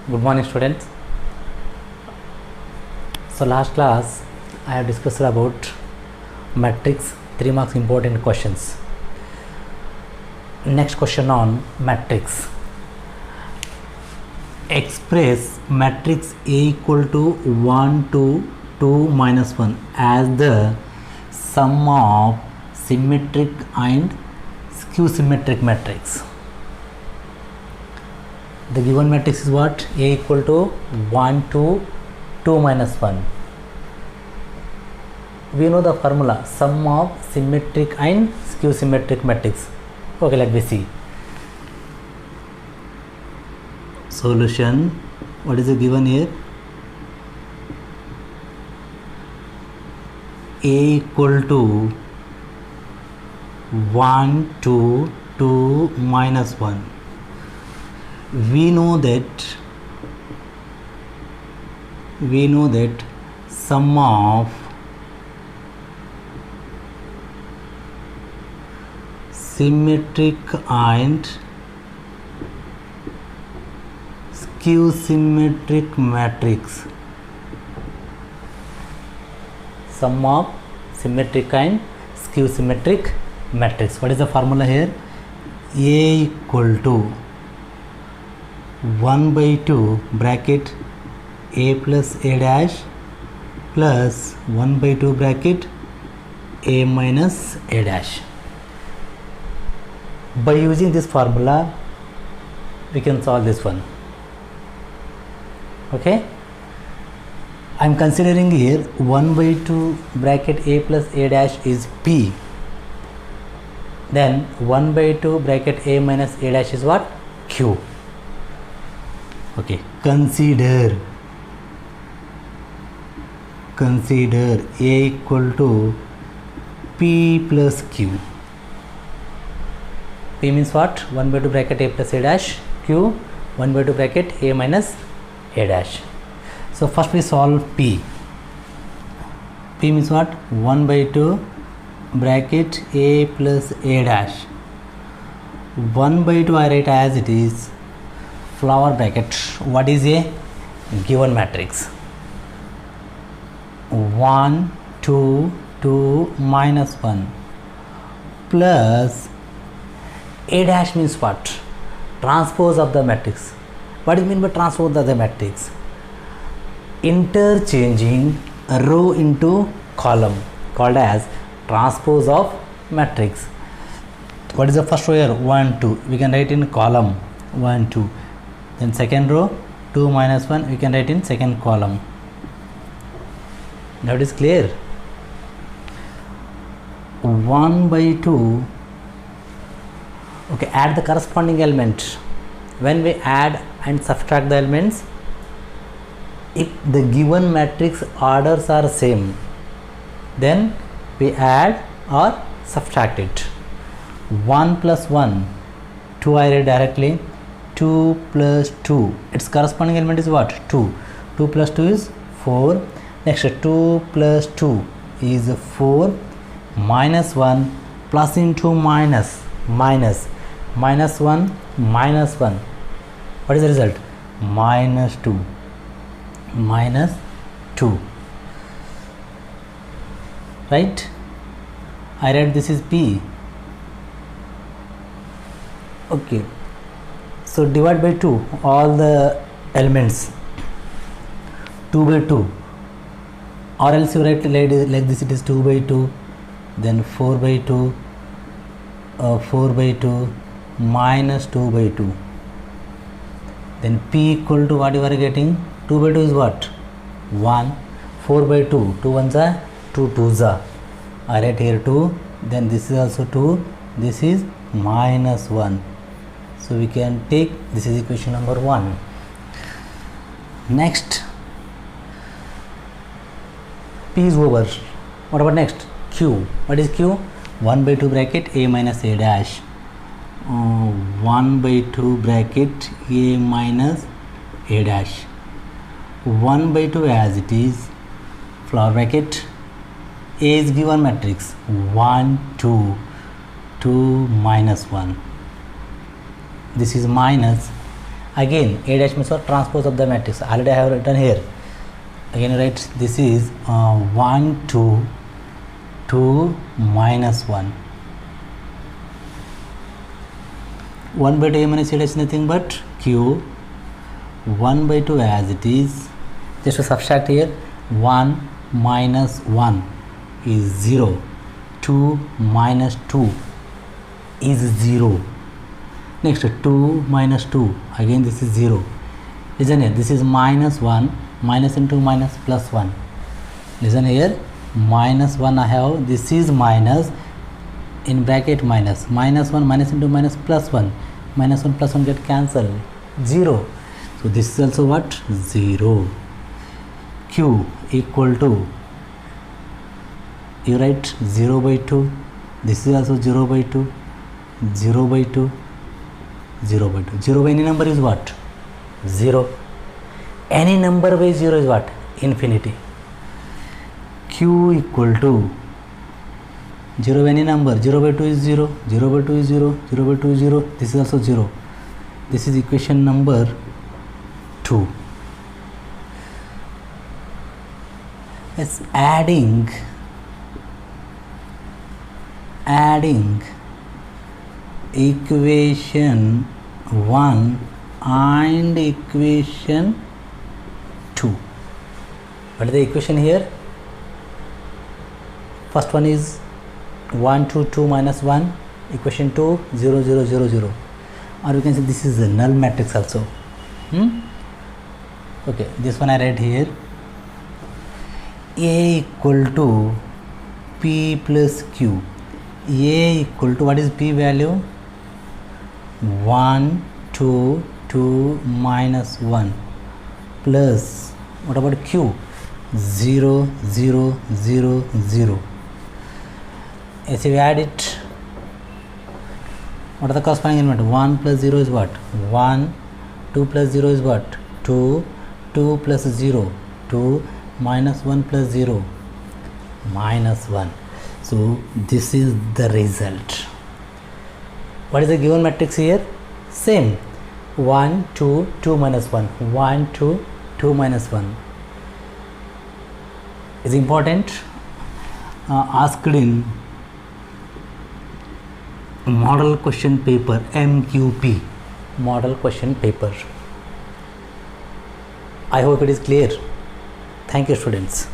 Good morning, students. So last class I have discussed about matrix, 3 marks important questions. Next question on matrix. Express matrix A equal to 1 to 2 minus 1 as the sum of symmetric and skew symmetric matrix. The given matrix is what? A equal to 1 to 2 minus 1. We know the formula, sum of symmetric and skew symmetric matrix. Okay, let me see. Solution. What is the given here? A equal to 1 to 2 minus 1. We know that sum of symmetric and skew symmetric matrix, sum of symmetric and skew symmetric matrix. What is the formula here? A equal to 1 by 2 bracket A plus A dash plus 1 by 2 bracket A minus A dash. By using this formula we can solve this one. Okay, I am considering here 1 by 2 bracket A plus A dash is P, then 1 by 2 bracket A minus A dash is what? Q. Okay, consider A equal to P plus Q. P means what? 1 by 2 bracket A plus A dash, Q 1 by 2 bracket A minus A dash. So first we solve P. P means what? 1 by 2 bracket A plus A dash. 1 by 2 I write as it is, flower bracket. What is a given matrix? 1 2 2 minus 1 plus A dash means what? Transpose of the matrix. What is mean by transpose of the matrix? Interchanging a row into column, called as transpose of matrix. What is the first row here? 1 2. We can write in column 1 2. Then second row 2 minus 1 we can write in second column. Now it is clear. 1 by 2. Okay, add the corresponding element. When we add and subtract the elements, if the given matrix orders are same, then we add or subtract it. 1 plus 1, 2 I write directly. 2 plus 2, its corresponding element is what? 2. 2 plus 2 is 4. Next 2 plus 2 is 4 minus 1 plus into minus 1 minus 1. What is the result? Minus 2. Right? I write this is P. Okay. So divide by 2 all the elements, 2 by 2, or else you write like this, it is 2 by 2, then 4 by 2, 4 by 2 minus 2 by 2, then P equal to what you are getting? 2 by 2 is what? 1. 4 by 2, 2 ones are 2 twos are. I write here 2, then this is also 2, this is minus 1. So we can take, this is equation number 1. Next, P is over. What about next? Q. What is Q? 1 by 2 bracket A minus A dash. 1 by 2 bracket A minus A dash. 1 by 2 as it is, flower bracket. A is given matrix 1 2 2 minus 1. This is minus Again, A dash means what? Transpose of the matrix. Already I have written here. Again, write this is 1 2 2 minus 1. 1 by 2 A minus A dash is nothing but Q. 1 by 2 as it is. Just to subtract here, 1 minus 1 is 0. 2 minus 2 is 0. Next, 2 minus 2, again this is 0. Listen here, this is minus 1, minus into minus plus 1. Listen here, minus 1 I have, this is minus, in bracket minus, minus 1, minus into minus plus 1. Minus 1 plus 1 get cancelled, 0. So this is also what? 0. Q equal to, you write 0 by 2, this is also 0 by 2, 0 by 2, 0 by 2. 0 by any number is what? 0. Any number by 0 is what? Infinity. Q equal to 0 by any number. 0 by 2 is 0. 0 by 2 is 0. 0 by 2 is 0. This is also 0. This is equation number 2. It's adding equation 1 and equation 2. What is the equation here? First one is 1 2 2 minus 1, equation 2 0 0 0 0, or you can say this is a null matrix also. Okay, this one I read here. A equal to P plus Q. A equal to, what is P value? 1 2 2 minus 1 plus, what about Q? 0 0 0 0. As we add it, what are the corresponding element? 1 plus 0 is what? 1. 2 plus 0 is what? 2. 2 plus 0, 2, minus 1 plus 0, minus 1. So this is the result. What is the given matrix here? Same. 1 2 2 minus 1, 1 2 2 minus 1 is important. Asked in model question paper, MQP model question paper. I hope it is clear. Thank you, students.